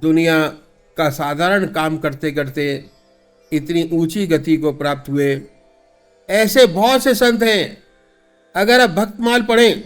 दुनिया का साधारण काम करते करते इतनी ऊंची गति को प्राप्त हुए। ऐसे बहुत से संत हैं। अगर आप भक्तमाल पढ़ें,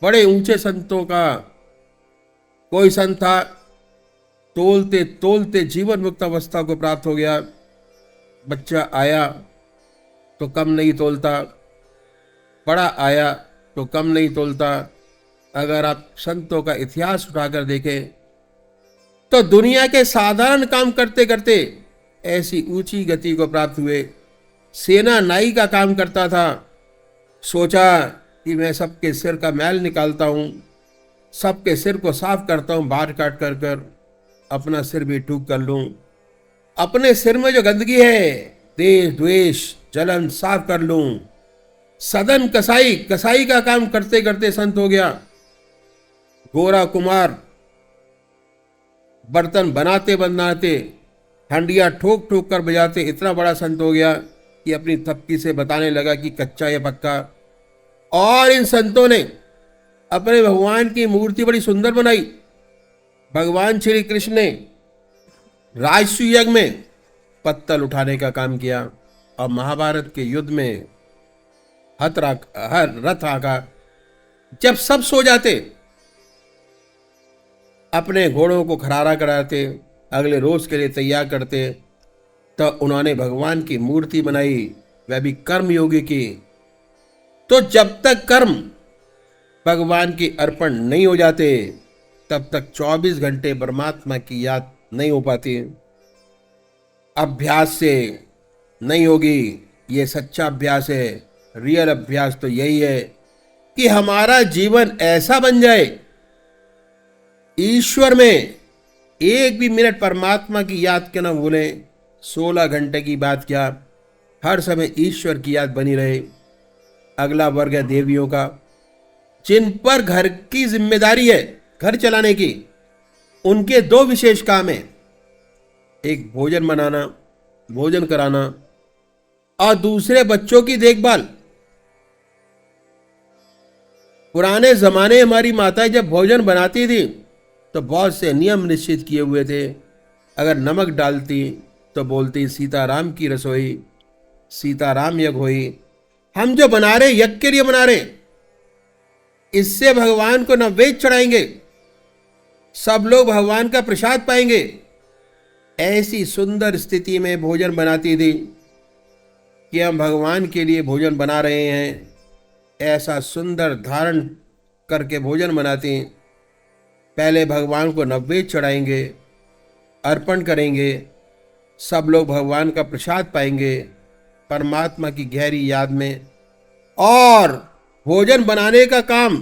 बड़े ऊंचे संतों का, कोई संत था तोलते तोलते जीवन मुक्त अवस्था को प्राप्त हो गया। बच्चा आया तो कम नहीं तोलता, बड़ा आया तो कम नहीं तोलता। अगर आप संतों का इतिहास उठाकर देखें तो दुनिया के साधारण काम करते करते ऐसी ऊंची गति को प्राप्त हुए। सेना नाई का काम करता था, सोचा कि मैं सबके सिर का मैल निकालता हूँ, सबके सिर को साफ करता हूँ, बाल काट कर कर अपना सिर भी ठीक कर लूँ। अपने सिर में जो गंदगी है, देश द्वेष जलन, साफ कर लूँ। सदन कसाई, कसाई का काम करते करते संत हो गया। गोरा कुमार बर्तन बनाते बनाते हंडिया ठोक ठोक कर बजाते इतना बड़ा संत हो गया कि अपनी थपकी से बताने लगा कि कच्चा या पक्का। और इन संतों ने अपने भगवान की मूर्ति बड़ी सुंदर बनाई। भगवान श्री कृष्ण ने राजसूय यज्ञ में पत्तल उठाने का काम किया और महाभारत के युद्ध में रथ आका। जब सब सो जाते, अपने घोड़ों को खरारा कराते, अगले रोज के लिए तैयार करते, तो उन्होंने भगवान की मूर्ति बनाई, वह भी कर्म योगी की। तो जब तक कर्म भगवान की अर्पण नहीं हो जाते तब तक 24 घंटे परमात्मा की याद नहीं हो पाती। अभ्यास से नहीं होगी, ये सच्चा अभ्यास है। रियल अभ्यास तो यही है कि हमारा जीवन ऐसा बन जाए, ईश्वर में एक भी मिनट परमात्मा की याद के न भूलें। 16 घंटे की बात क्या, हर समय ईश्वर की याद बनी रहे। अगला वर्ग है देवियों का, जिन पर घर की जिम्मेदारी है, घर चलाने की। उनके 2 विशेष काम हैं, एक भोजन बनाना, भोजन कराना, और दूसरे बच्चों की देखभाल। पुराने जमाने हमारी माताएं जब भोजन बनाती थी तो बहुत से नियम निश्चित किए हुए थे। अगर नमक डालती तो बोलती सीताराम की रसोई, सीताराम यज्ञ होई। हम जो बना रहे यज्ञ के लिए बना रहे, इससे भगवान को नैवेद्य चढ़ाएंगे, सब लोग भगवान का प्रसाद पाएंगे। ऐसी सुंदर स्थिति में भोजन बनाती थी कि हम भगवान के लिए भोजन बना रहे हैं, ऐसा सुंदर धारण करके भोजन बनाती। पहले भगवान को नैवेद्य चढ़ाएंगे, अर्पण करेंगे, सब लोग भगवान का प्रसाद पाएंगे परमात्मा की गहरी याद में। और भोजन बनाने का काम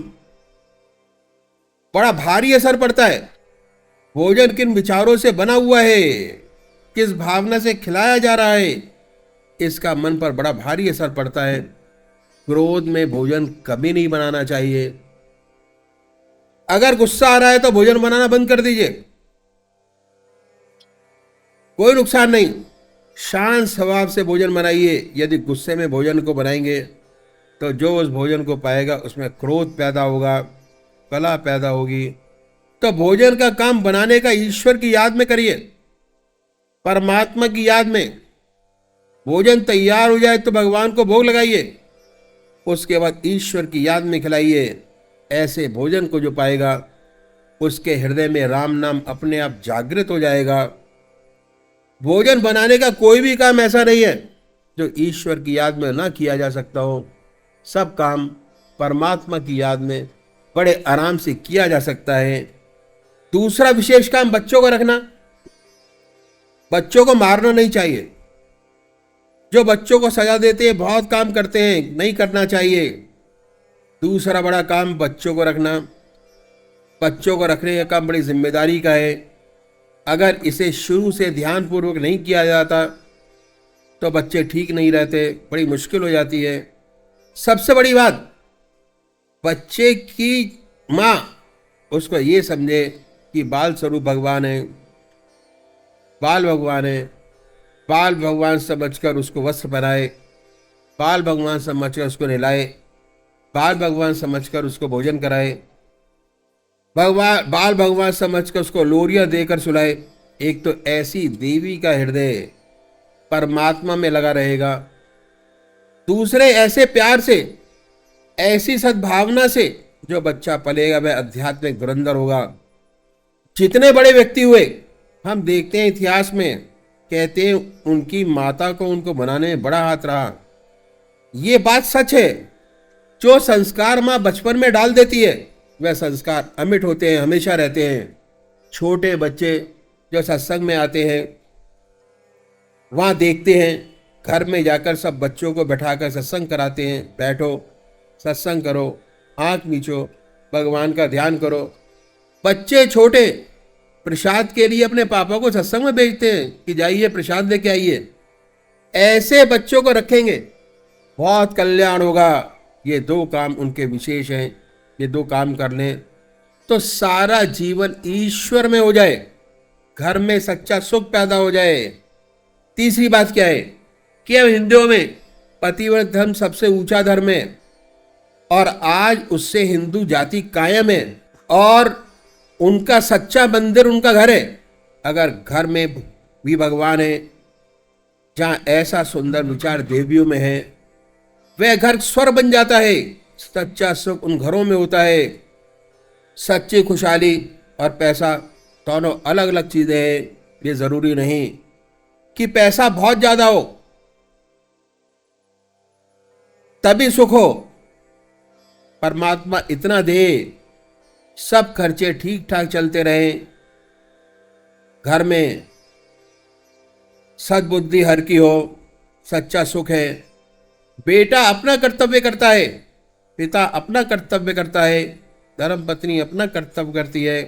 बड़ा भारी असर पड़ता है। भोजन किन विचारों से बना हुआ है, किस भावना से खिलाया जा रहा है, इसका मन पर बड़ा भारी असर पड़ता है। क्रोध में भोजन कभी नहीं बनाना चाहिए। अगर गुस्सा आ रहा है तो भोजन बनाना बंद कर दीजिए, कोई नुकसान नहीं। शांत स्वभाव से भोजन बनाइए। यदि गुस्से में भोजन को बनाएंगे तो जो उस भोजन को पाएगा उसमें क्रोध पैदा होगा, कलह पैदा होगी। तो भोजन का काम बनाने का ईश्वर की याद में करिए, परमात्मा की याद में। भोजन तैयार हो जाए तो भगवान को भोग लगाइए, उसके बाद ईश्वर की याद में खिलाइए। ऐसे भोजन को जो पाएगा उसके हृदय में राम नाम अपने आप जागृत हो जाएगा। भोजन बनाने का कोई भी काम ऐसा नहीं है जो ईश्वर की याद में ना किया जा सकता हो। सब काम परमात्मा की याद में बड़े आराम से किया जा सकता है। दूसरा विशेष काम बच्चों को रखना। बच्चों को मारना नहीं चाहिए। जो बच्चों को सजा देते हैं, बहुत काम करते हैं, नहीं करना चाहिए। दूसरा बड़ा काम बच्चों को रखना। बच्चों को रखने का काम बड़ी जिम्मेदारी का है। अगर इसे शुरू से ध्यानपूर्वक नहीं किया जाता तो बच्चे ठीक नहीं रहते, बड़ी मुश्किल हो जाती है। सबसे बड़ी बात, बच्चे की माँ उसको ये समझे कि बाल स्वरूप भगवान है, बाल भगवान है। बाल भगवान समझकर उसको वस्त्र पहनाए, बाल भगवान समझकर उसको नहलाए, बाल भगवान समझकर उसको भोजन कराए। भगवान बाल भगवान समझकर उसको लोरियां देकर सुलाए। एक तो ऐसी देवी का हृदय परमात्मा में लगा रहेगा, दूसरे ऐसे प्यार से, ऐसी सद्भावना से जो बच्चा पलेगा वह आध्यात्मिक धुरंधर होगा। जितने बड़े व्यक्ति हुए हम देखते हैं इतिहास में, कहते हैं उनकी माता को उनको बनाने में बड़ा हाथ रहा। ये बात सच है। जो संस्कार माँ बचपन में डाल देती है वह संस्कार अमिट होते हैं, हमेशा रहते हैं। छोटे बच्चे जो सत्संग में आते हैं वहाँ देखते हैं, घर में जाकर सब बच्चों को बैठाकर सत्संग कराते हैं। बैठो, सत्संग करो, आँख मीचो, भगवान का ध्यान करो। बच्चे छोटे प्रसाद के लिए अपने पापा को सत्संग में भेजते हैं कि जाइए प्रसाद लेके आइए। ऐसे बच्चों को रखेंगे, बहुत कल्याण होगा। ये दो काम उनके विशेष हैं, ये दो काम कर लें तो सारा जीवन ईश्वर में हो जाए, घर में सच्चा सुख पैदा हो जाए। तीसरी बात क्या है कि अब हिंदुओं में पतिव्रत धर्म सबसे ऊंचा धर्म है और आज उससे हिंदू जाति कायम है और उनका सच्चा मंदिर उनका घर है। अगर घर में भी भगवान है, जहाँ ऐसा सुंदर विचार देवियों में है, वह घर स्वर्ग बन जाता है। सच्चा सुख उन घरों में होता है। सच्ची खुशहाली और पैसा दोनों अलग अलग चीज़ें हैं। ये ज़रूरी नहीं कि पैसा बहुत ज़्यादा हो तभी सुख हो। परमात्मा इतना दे, सब खर्चे ठीक ठाक चलते रहें, घर में सद्बुद्धि हर की हो, सच्चा सुख है। बेटा अपना कर्तव्य करता है, पिता अपना कर्तव्य करता है, धर्म पत्नी अपना कर्तव्य करती है,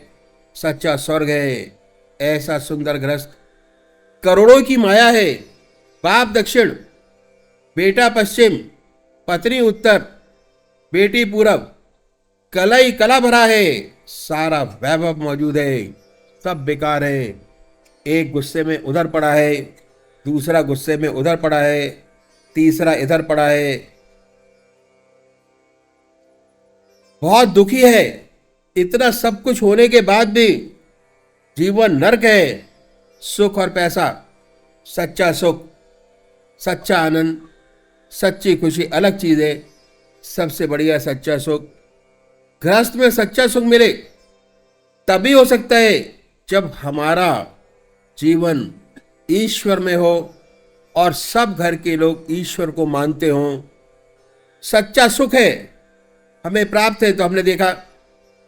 सच्चा स्वर्ग है। ऐसा सुंदर गृहस्थ करोड़ों की माया है। बाप दक्षिण, बेटा पश्चिम, पत्नी उत्तर, बेटी पूरब, कला ही कला भरा है। सारा वैभव मौजूद है, सब बेकार है। एक गुस्से में उधर पड़ा है, दूसरा गुस्से में उधर पड़ा है, तीसरा इधर पड़ा है, बहुत दुखी है। इतना सब कुछ होने के बाद भी जीवन नरक है। सुख और पैसा, सच्चा सुख, सच्चा आनंद, सच्ची खुशी अलग चीज है। सबसे बढ़िया सच्चा सुख, गृहस्थ में सच्चा सुख मिले तभी हो सकता है जब हमारा जीवन ईश्वर में हो और सब घर के लोग ईश्वर को मानते हों। सच्चा सुख है हमें प्राप्त है तो हमने देखा,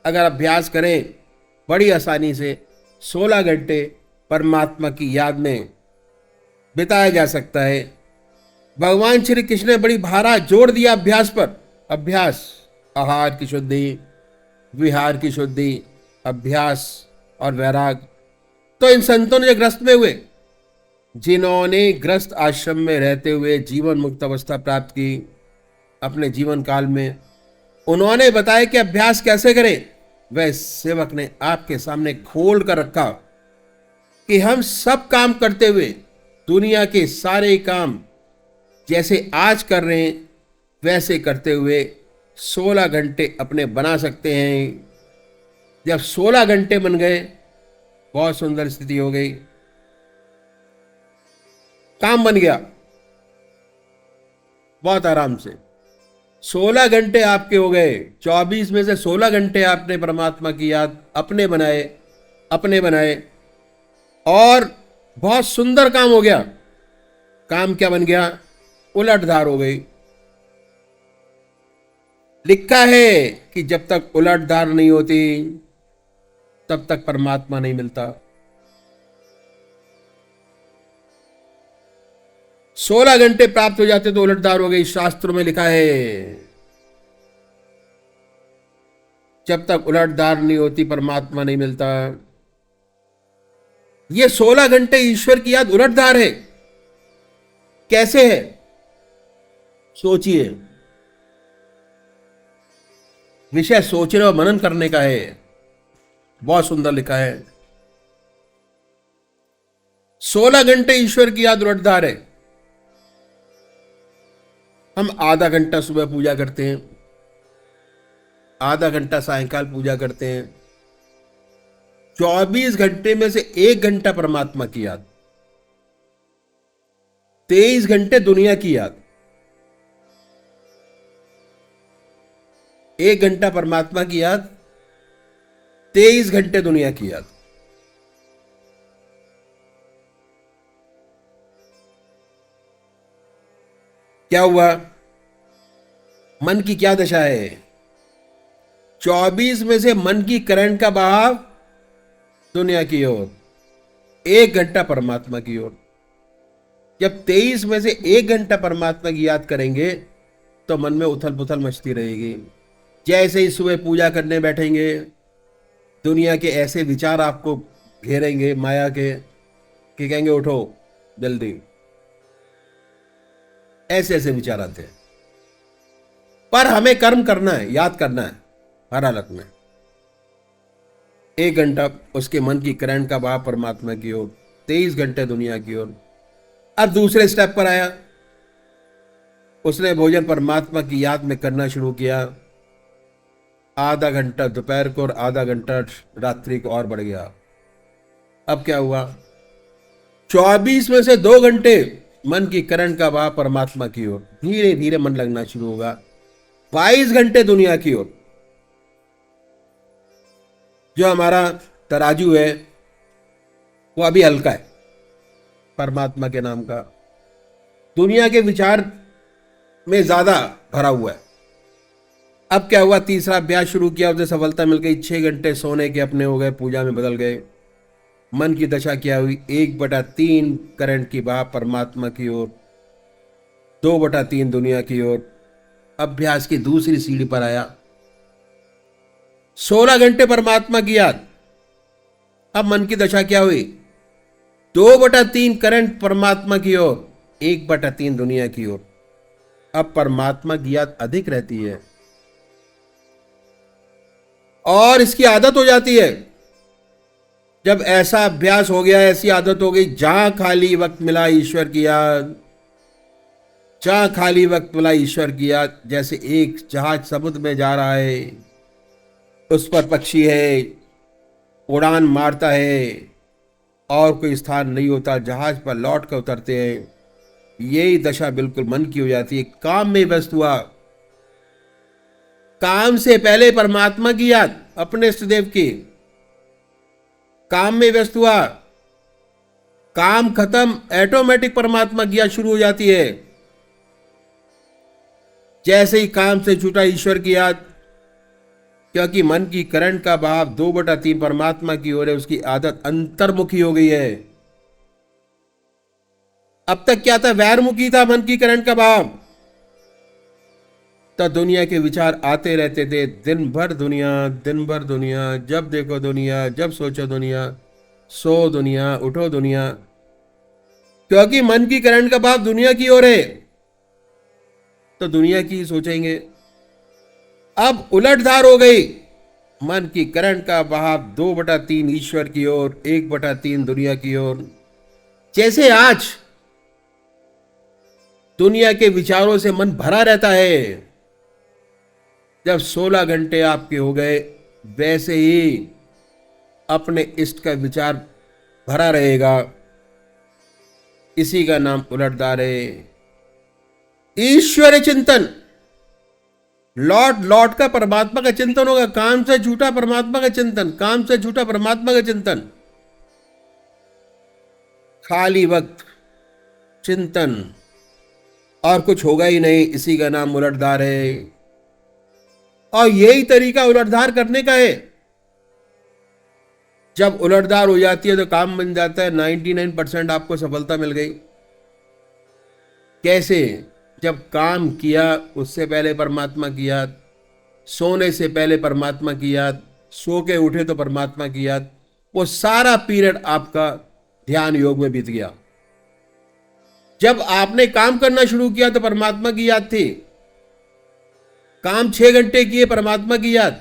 अगर अभ्यास करें बड़ी आसानी से 16 घंटे परमात्मा की याद में बिताया जा सकता है। भगवान श्री कृष्ण ने बड़ी भारा जोड़ दिया अभ्यास पर। अभ्यास, आहार की शुद्धि, विहार की शुद्धि, अभ्यास और वैराग। तो इन संतों ने जो ग्रस्त में हुए, जिन्होंने ग्रस्त आश्रम में रहते हुए जीवन मुक्त अवस्था प्राप्त की अपने जीवन काल में, उन्होंने बताया कि अभ्यास कैसे करें। वह सेवक ने आपके सामने खोल कर रखा कि हम सब काम करते हुए, दुनिया के सारे काम जैसे आज कर रहे हैं वैसे करते हुए 16 घंटे अपने बना सकते हैं। जब 16 घंटे बन गए, बहुत सुंदर स्थिति हो गई, काम बन गया बहुत आराम से। 16 घंटे आपके हो गए, 24 में से 16 घंटे आपने परमात्मा की याद अपने बनाए और बहुत सुंदर काम हो गया। काम क्या बन गया? उलटधार हो गई। लिखा है कि जब तक उलटधार नहीं होती तब तक परमात्मा नहीं मिलता। 16 घंटे प्राप्त हो जाते तो उलटधार हो गई। शास्त्रों में लिखा है जब तक उलटधार नहीं होती परमात्मा नहीं मिलता। ये 16 घंटे ईश्वर की याद उलटधार है। कैसे है सोचिए। विषय सोचने और मनन करने का है। बहुत सुंदर लिखा है। 16 घंटे ईश्वर की याद उलटधार है। हम आधा घंटा सुबह पूजा करते हैं, आधा घंटा सायंकाल पूजा करते हैं, 24 घंटे में से 1 घंटा परमात्मा की याद, 23 घंटे दुनिया की याद। 1 घंटा परमात्मा की याद, 23 घंटे दुनिया की याद। क्या हुआ? मन की क्या दशा है? 24 में से मन की करंट का बहाव दुनिया की ओर, 1 घंटा परमात्मा की ओर। जब 23 में से 1 घंटा परमात्मा की याद करेंगे तो मन में उथल पुथल मचती रहेगी। जैसे ही सुबह पूजा करने बैठेंगे, दुनिया के ऐसे विचार आपको घेरेंगे माया के कि कहेंगे उठो जल्दी, ऐसे ऐसे विचार आते हैं। पर हमें कर्म करना है, याद करना है हर हालत में। 1 घंटा उसके मन की करंट का बहाव परमात्मा की ओर, 23 घंटे दुनिया की ओर। अब दूसरे स्टेप पर आया, उसने भोजन परमात्मा की याद में करना शुरू किया। आधा घंटा दोपहर को और आधा घंटा रात्रि को और बढ़ गया। अब क्या हुआ? 24 में से 2 घंटे मन की करंट का बहाव परमात्मा की ओर, धीरे धीरे मन लगना शुरू होगा। 22 घंटे दुनिया की ओर। जो हमारा तराजू है वो अभी हल्का है परमात्मा के नाम का, दुनिया के विचार में ज्यादा भरा हुआ है। अब क्या हुआ? तीसरा अभ्यास शुरू किया, उसे सफलता मिल गई। 6 घंटे सोने के अपने हो गए, पूजा में बदल गए। मन की दशा क्या हुई? 1/3 करंट की बहाव परमात्मा की ओर, 2/3 दुनिया की ओर। अभ्यास की दूसरी सीढ़ी पर आया, 16 घंटे परमात्मा की याद। अब मन की दशा क्या हुई? 2/3 करंट परमात्मा की ओर, 1/3 दुनिया की ओर। अब परमात्मा की याद अधिक रहती है और इसकी आदत हो जाती है। जब ऐसा अभ्यास हो गया, ऐसी आदत हो गई, जहां खाली वक्त मिला ईश्वर की याद, जहां खाली वक्त मिला ईश्वर की याद। जैसे एक जहाज समुद्र में जा रहा है, उस पर पक्षी है, उड़ान मारता है और कोई स्थान नहीं होता, जहाज पर लौट कर उतरते हैं। यही दशा बिल्कुल मन की हो जाती है। काम में व्यस्त हुआ, काम से पहले परमात्मा की याद, अपने इष्टदेव की। काम में व्यस्त हुआ, काम खत्म, ऑटोमेटिक परमात्मा की याद शुरू हो जाती है। जैसे ही काम से छूटा ईश्वर की याद, क्योंकि मन की करंट का बहाव 2/3 परमात्मा की ओर है, उसकी आदत अंतर्मुखी हो गई है। अब तक क्या था? वैरमुखी था मन की करंट का बहाव। तो दुनिया के विचार आते रहते थे, दिन भर दुनिया, दिन भर दुनिया, जब देखो दुनिया, जब सोचो दुनिया, सो दुनिया, उठो दुनिया। क्योंकि मन की करंट का भाव दुनिया की ओर है तो दुनिया की ही सोचेंगे। अब उलटधार हो गई, मन की करंट का बहाव 2/3 ईश्वर की ओर, 1/3 दुनिया की ओर। जैसे आज दुनिया के विचारों से मन भरा रहता है, जब 16 घंटे आपके हो गए, वैसे ही अपने इष्ट का विचार भरा रहेगा। इसी का नाम उलटदार है। ईश्वर चिंतन, लौट लौट का परमात्मा का चिंतन होगा। काम से झूठा परमात्मा का चिंतन, काम से झूठा परमात्मा का चिंतन। खाली वक्त चिंतन और कुछ होगा ही नहीं, इसी का नाम उलटदार है। और यही तरीका उलटधार करने का है। जब उलटदार हो जाती है तो काम बन जाता है। 99% आपको सफलता मिल गई। कैसे? जब काम किया उससे पहले परमात्मा की याद, सोने से पहले परमात्मा की याद, सो के उठे तो परमात्मा की याद। वो सारा पीरियड आपका ध्यान योग में बीत गया। जब आपने काम करना शुरू किया तो परमात्मा की याद थी। काम 6 घंटे किए, परमात्मा की याद।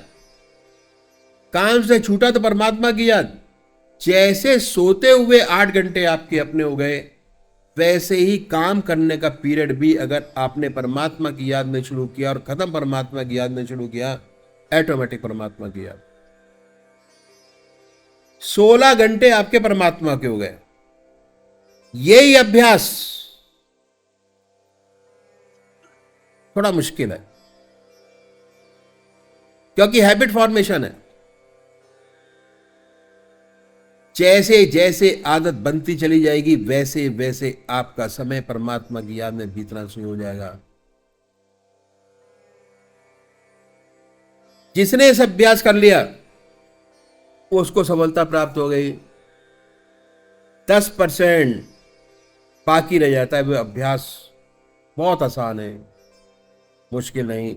काम से छूटा तो परमात्मा की याद। जैसे सोते हुए 8 घंटे आपके अपने हो गए, वैसे ही काम करने का पीरियड भी अगर आपने परमात्मा की याद में शुरू किया और खत्म परमात्मा की याद में शुरू किया, ऑटोमेटिक परमात्मा की याद। 16 घंटे आपके परमात्मा के हो गए। यही अभ्यास थोड़ा मुश्किल है, क्योंकि हैबिट फॉर्मेशन है। जैसे जैसे आदत बनती चली जाएगी वैसे वैसे आपका समय परमात्मा की याद में बीतना शुरू हो जाएगा। जिसने इस अभ्यास कर लिया उसको सफलता प्राप्त हो गई। 10% बाकी रह जाता है। वो अभ्यास बहुत आसान है, मुश्किल नहीं।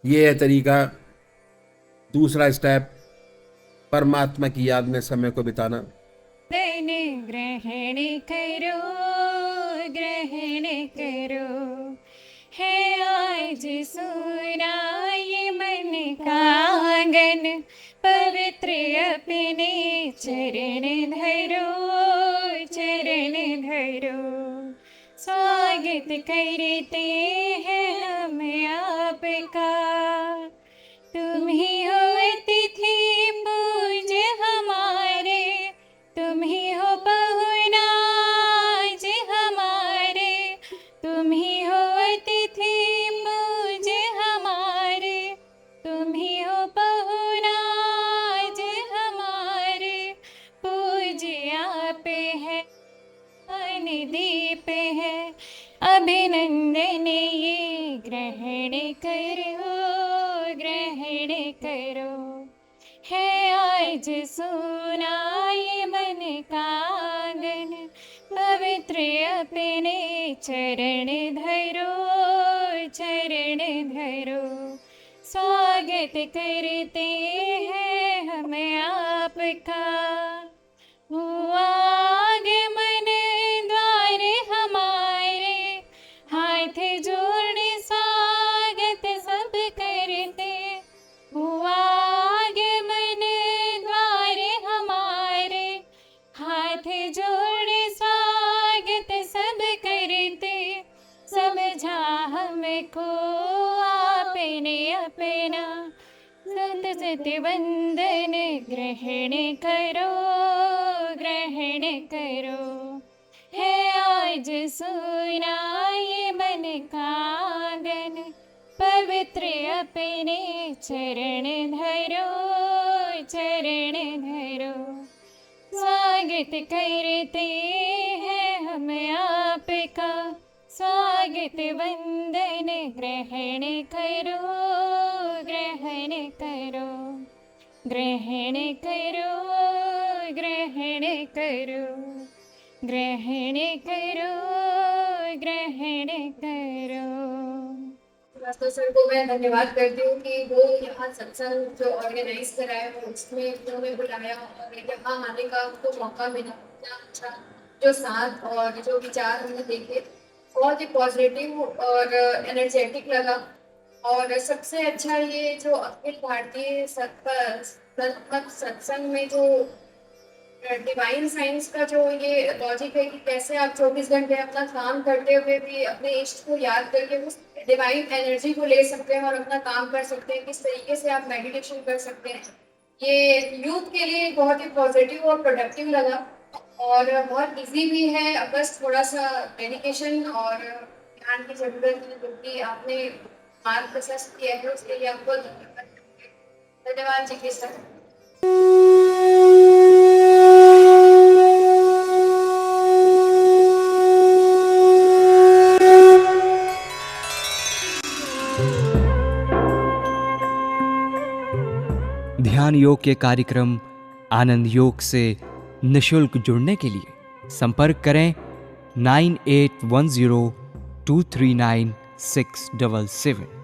ये है तरीका। दूसरा स्टेप, परमात्मा की याद में समय को बिताना। ग्रहण करो, ग्रहण करो, है आज सुना ये मन का आंगन, पवित्र अपने चरण धरो, चरण धरो। स्वागत करते हैं हम आपका, तुम ही हो अतिथि पूज्य हमारे, तुम ही हो पहुना आज हमारे, तुम ही हो अतिथि पूज्य हमारे, तुम ही हो पहुना आज हमारे। पूज्य आप है, दीप है, अभिनंदन ये ग्रहण करो, ग्रहण करो। है आज सुना ये मन का आंगन, पवित्र अपने चरण धरो, चरण धरो। स्वागत करते हैं हम आपका, हुआ आगमन द्वार हमारे, हाथ जोड़ स्वागत सब करते। हुआ आगमन द्वार हमारे, हाथ जोड़ स्वागत सब करते। समझा हमको आपने अपना, सत सत वंदन ग्रहण करो, ग्रहण करो। है आज सुना ये मन का आंगन, पवित्र अपने चरण धरो, चरण धरो। स्वागत करते हैं हम आपका, स्वागत वंदन ग्रहण करो, ग्रहण करो, ग्रहण करो, ग्रहण करो, ग्रहण करो, ग्रहण करो। मास्टर सर को मैं धन्यवाद करती हूँ कि वो यहाँ सत्संग जो ऑर्गेनाइज कराया वो उसमें उन्होंने बुलाया और यहाँ आने का उनको मौका मिला। इतना अच्छा जो साथ और जो विचार हमने देखे बहुत ही पॉजिटिव और एनर्जेटिक लगा। और सबसे अच्छा ये जो अखिल भारतीय सत्संग में जो डिवाइन साइंस का जो ये लॉजिक है कि कैसे आप 24 घंटे अपना काम करते हुए भी अपने इष्ट को याद करके उस डिवाइन एनर्जी को ले सकते हैं और अपना काम कर सकते हैं, किस तरीके से आप मेडिटेशन कर सकते हैं, ये यूथ के लिए बहुत ही पॉजिटिव और प्रोडक्टिव लगा और बहुत इजी भी है। बस थोड़ा सा डेडिकेशन और ध्यान की जरूरत है, जो कि आपने मार्ग प्रशस्त किया है उसके लिए आपको धन्यवाद जी के सर। ध्यान योग के कार्यक्रम आनंद योग से निशुल्क जुड़ने के लिए संपर्क करें 9810239677।